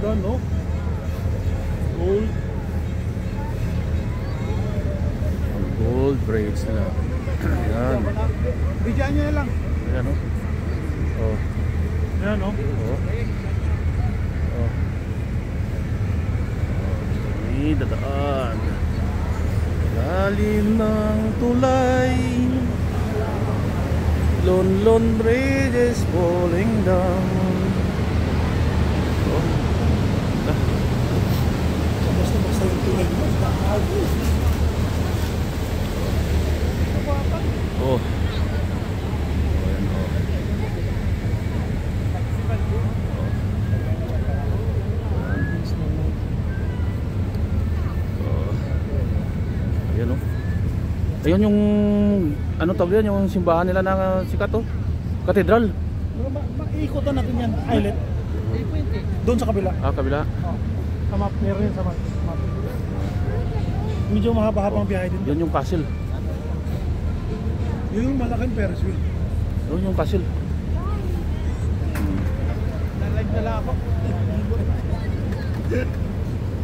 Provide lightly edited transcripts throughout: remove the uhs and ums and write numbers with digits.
ganda, no? Gold. Ang gold braids nila. Yan. Bigyan nyo na lang. Ayan, oh. Oh. Yan, no? Oh. Oh. Ini dadaan. Lalim ng tulay. Lon bridges falling down. Oh. Basta yung tulay mo. Oh. Ayun yung ano tawag yan, yung simbahan nila na sikat to, katedral. Maikutan natin yan, islet. Doon sa kabila. Ah, kabila. Sa map, meron yun sa map. Medyo mahaba-habang biyahe din. Yun yung castle. Yun yung malaking Ferris wheel. Yun yung castle. Nalive na lang ako.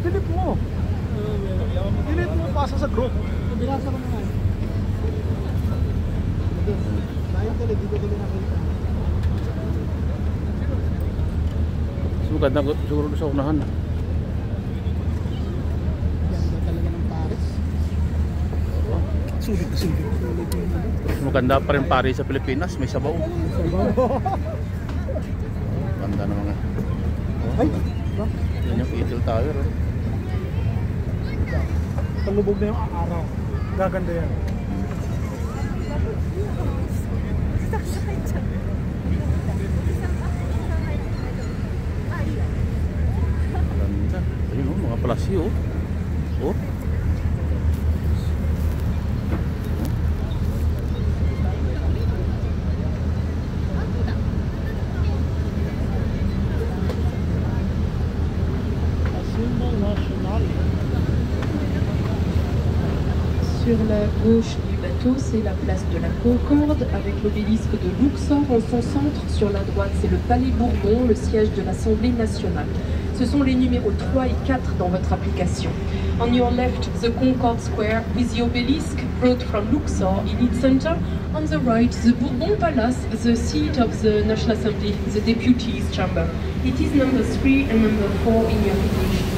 Delete mo. Delete mo, pasa sa group. Binasa ko na nga. Dahil talaga dito ko nakita. Sugad na siguro sa unahan. Ganda talaga ng Paris. Sulit na sulit. Mas maganda pa rin Paris sa Pilipinas, may sabaw. Ganda na mga. Ay! Yan yung Eiffel Tower. Oh. Talubog na yung araw. Gaganda yan. Ganda. Ayun oh, mga palasyo. Oh. Sur la gauche du bateau, c'est la place de la Concorde avec l'obélisque de Luxor en son centre. Sur la droite, c'est le Palais Bourbon, le siège de l'Assemblée nationale. Ce sont les numéros 3 et 4 dans votre application. On your left, the Concorde Square with the obelisk brought from Luxor in its center. On the right, the Bourbon Palace, the seat of the National Assembly, the Deputies Chamber. It is number 3 and number 4 in your application.